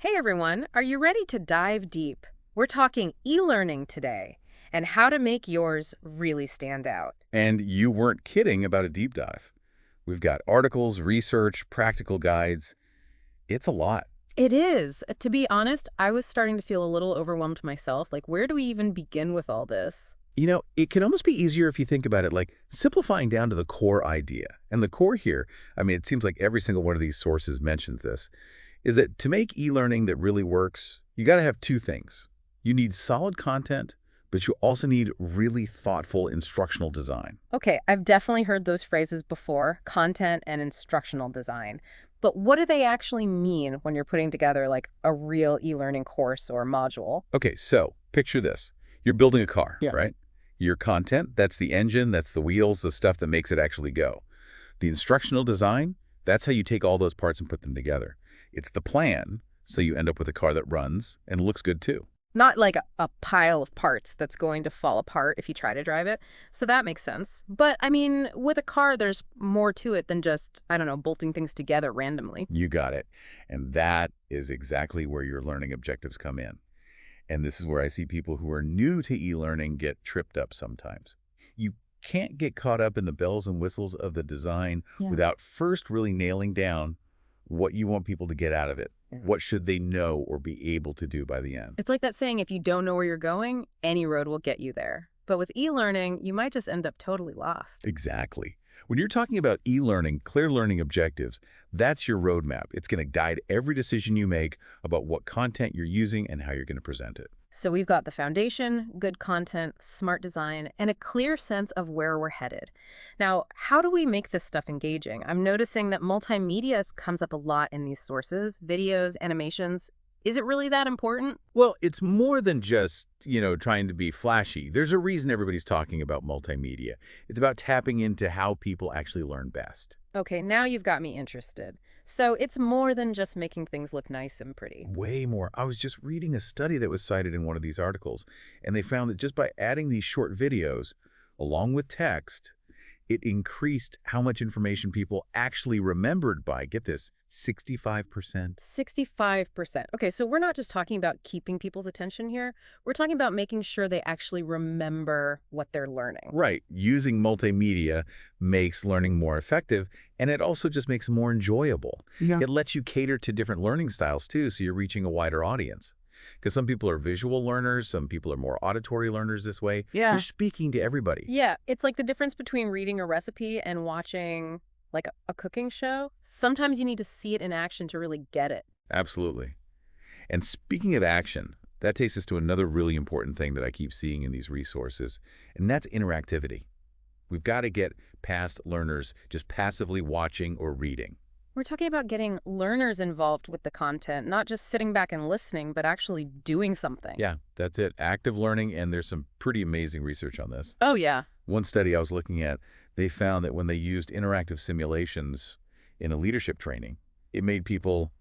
Hey everyone, are you ready to dive deep? We're talking e-learning today and how to make yours really stand out. And you weren't kidding about a deep dive. We've got articles, research, practical guides. It's a lot. It is. To be honest, I was starting to feel a little overwhelmed myself. Like, where do we even begin with all this? It can almost be easier if you think about it like simplifying down to the core idea. And the core here, it seems like every single one of these sources mentions this, is that to make e-learning that really works, you got to have two things. You need solid content, but you also need really thoughtful instructional design. Okay, I've definitely heard those phrases before, content and instructional design. But what do they actually mean when you're putting together like a real e-learning course or module? Okay, so picture this. You're building a car, Yeah. right? Your content, that's the engine, that's the wheels, the stuff that makes it actually go. The instructional design, that's how you take all those parts and put them together. It's the plan, so you end up with a car that runs and looks good too. Not like a pile of parts that's going to fall apart if you try to drive it. So that makes sense. But I mean, with a car, there's more to it than just, I don't know, bolting things together randomly. You got it. And that is exactly where your learning objectives come in. And this is where I see people who are new to e-learning get tripped up sometimes. You can't get caught up in the bells and whistles of the design without first really nailing down what you want people to get out of it. What should they know or be able to do by the end? It's like that saying, if you don't know where you're going, any road will get you there. But with e-learning, you might just end up totally lost. Exactly. When you're talking about e-learning, clear learning objectives, that's your roadmap. It's going to guide every decision you make about what content you're using and how you're going to present it. So we've got the foundation, good content, smart design, and a clear sense of where we're headed. Now, how do we make this stuff engaging? I'm noticing that multimedia comes up a lot in these sources, videos, animations. Is it really that important? Well, it's more than just, trying to be flashy. There's a reason everybody's talking about multimedia. It's about tapping into how people actually learn best. Okay, now you've got me interested. So it's more than just making things look nice and pretty. Way more. I was just reading a study that was cited in one of these articles, and they found that just by adding these short videos, along with text, it increased how much information people actually remembered by, get this, 65%. 65%. Okay, so we're not just talking about keeping people's attention here. We're talking about making sure they actually remember what they're learning. Right. Using multimedia makes learning more effective, and it also just makes it more enjoyable. Yeah. It lets you cater to different learning styles, too, so you're reaching a wider audience. Because some people are visual learners, some people are more auditory learners this way. Yeah. You're speaking to everybody. Yeah, it's like the difference between reading a recipe and watching like a cooking show. Sometimes you need to see it in action to really get it. Absolutely. And speaking of action, that takes us to another really important thing that I keep seeing in these resources, and that's interactivity. We've got to get past learners just passively watching or reading. We're talking about getting learners involved with the content, not just sitting back and listening, but actually doing something. Yeah, that's it. Active learning, and there's some pretty amazing research on this. Oh, yeah. One study I was looking at, they found that when they used interactive simulations in a leadership training, it made people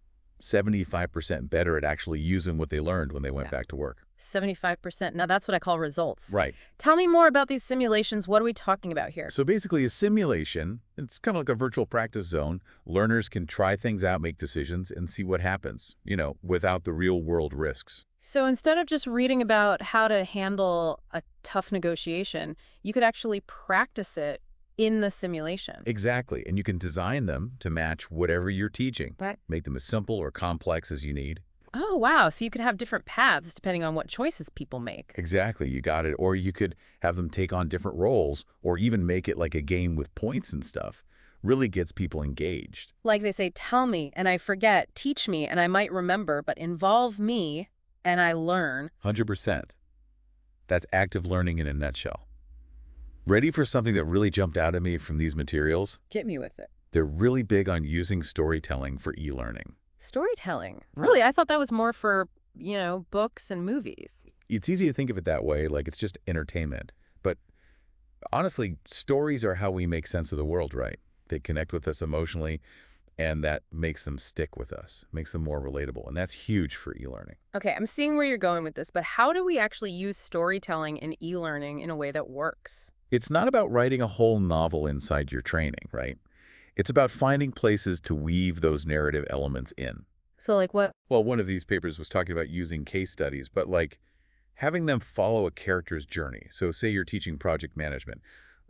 75% better at actually using what they learned when they went back to work. 75%. Now that's what I call results. Right. Tell me more about these simulations. What are we talking about here? So basically a simulation, it's kind of like a virtual practice zone. Learners can try things out, make decisions, and see what happens, without the real world risks. So instead of just reading about how to handle a tough negotiation, you could actually practice it in the simulation. Exactly. And you can design them to match whatever you're teaching. Right. Make them as simple or complex as you need. Oh, wow. So you could have different paths depending on what choices people make. Exactly. You got it. Or you could have them take on different roles or even make it like a game with points and stuff. Really gets people engaged. Like they say, tell me and I forget, teach me and I might remember, but involve me and I learn. 100%. That's active learning in a nutshell. Ready for something that really jumped out at me from these materials? Get me with it. They're really big on using storytelling for e-learning. Storytelling. Really? I thought that was more for, books and movies. It's easy to think of it that way, like it's just entertainment. But honestly, stories are how we make sense of the world, right? They connect with us emotionally, and that makes them stick with us, makes them more relatable. And that's huge for e-learning. Okay, I'm seeing where you're going with this, but how do we actually use storytelling in e-learning in a way that works? It's not about writing a whole novel inside your training, right? It's about finding places to weave those narrative elements in. So like what? Well, one of these papers was talking about using case studies, but like having them follow a character's journey. So say you're teaching project management.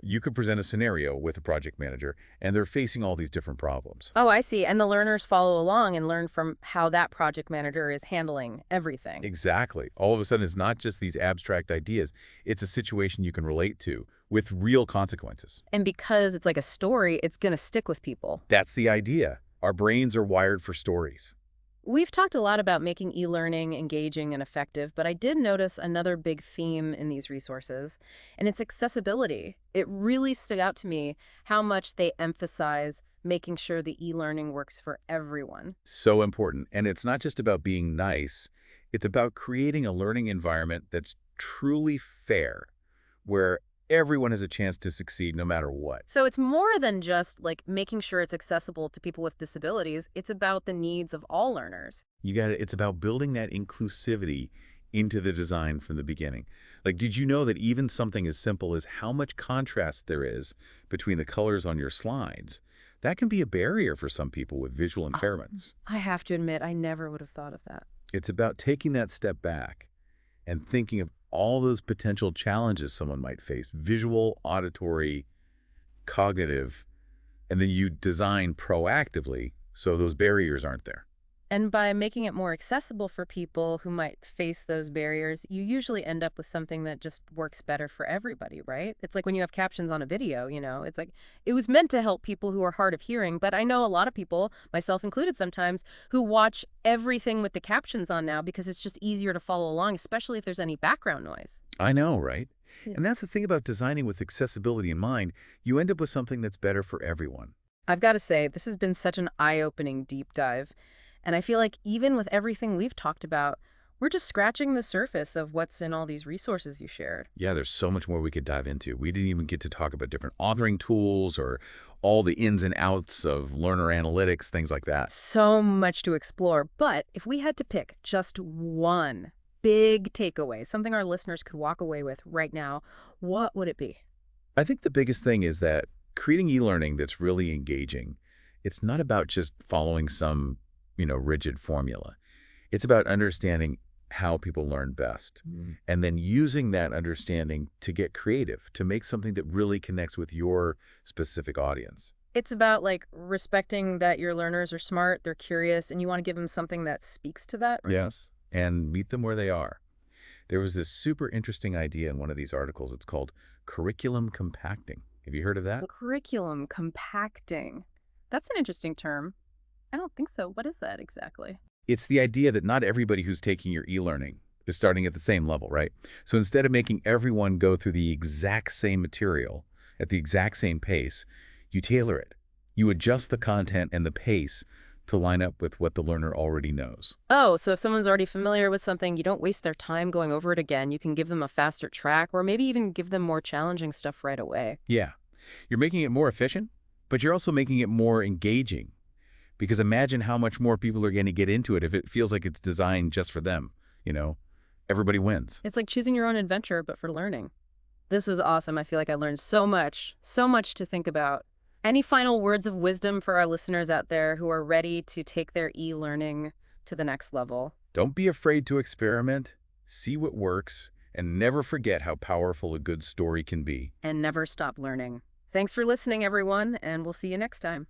You could present a scenario with a project manager, and they're facing all these different problems. Oh, I see. And the learners follow along and learn from how that project manager is handling everything. Exactly. All of a sudden, it's not just these abstract ideas. It's a situation you can relate to with real consequences. And because it's like a story, it's going to stick with people. That's the idea. Our brains are wired for stories. We've talked a lot about making e-learning engaging and effective, but I did notice another big theme in these resources, and it's accessibility. It really stood out to me how much they emphasize making sure the e-learning works for everyone. So important. And it's not just about being nice. It's about creating a learning environment that's truly fair, where everyone has a chance to succeed no matter what. So it's more than just like making sure it's accessible to people with disabilities. It's about the needs of all learners. You got it. It's about building that inclusivity into the design from the beginning. Like, did you know that even something as simple as how much contrast there is between the colors on your slides, that can be a barrier for some people with visual impairments? I have to admit, I never would have thought of that. It's about taking that step back and thinking of all those potential challenges someone might face, visual, auditory, cognitive, and then you design proactively so those barriers aren't there. And by making it more accessible for people who might face those barriers, you usually end up with something that just works better for everybody, right? It's like when you have captions on a video, it's like it was meant to help people who are hard of hearing, but I know a lot of people, myself included sometimes, who watch everything with the captions on now because it's just easier to follow along, especially if there's any background noise. I know, right? Yeah. And that's the thing about designing with accessibility in mind. You end up with something that's better for everyone. I've got to say, this has been such an eye-opening deep dive. And I feel like even with everything we've talked about, we're just scratching the surface of what's in all these resources you shared. Yeah, there's so much more we could dive into. We didn't even get to talk about different authoring tools or all the ins and outs of learner analytics, things like that. So much to explore. But if we had to pick just one big takeaway, something our listeners could walk away with right now, what would it be? I think the biggest thing is that creating e-learning that's really engaging, it's not about just following some, rigid formula. It's about understanding how people learn best and then using that understanding to get creative, to make something that really connects with your specific audience. It's about like respecting that your learners are smart, they're curious, and you want to give them something that speaks to that. Yes. And meet them where they are. There was this super interesting idea in one of these articles. It's called curriculum compacting. Have you heard of that? Curriculum compacting. That's an interesting term. I don't think so. What is that exactly? It's the idea that not everybody who's taking your e-learning is starting at the same level, right? So instead of making everyone go through the exact same material at the exact same pace, you tailor it. You adjust the content and the pace to line up with what the learner already knows. Oh, so if someone's already familiar with something, you don't waste their time going over it again. You can give them a faster track or maybe even give them more challenging stuff right away. Yeah, you're making it more efficient, but you're also making it more engaging. Because imagine how much more people are going to get into it if it feels like it's designed just for them. Everybody wins. It's like choosing your own adventure, but for learning. This was awesome. I feel like I learned so much to think about. Any final words of wisdom for our listeners out there who are ready to take their e-learning to the next level? Don't be afraid to experiment, see what works, and never forget how powerful a good story can be. And never stop learning. Thanks for listening, everyone, and we'll see you next time.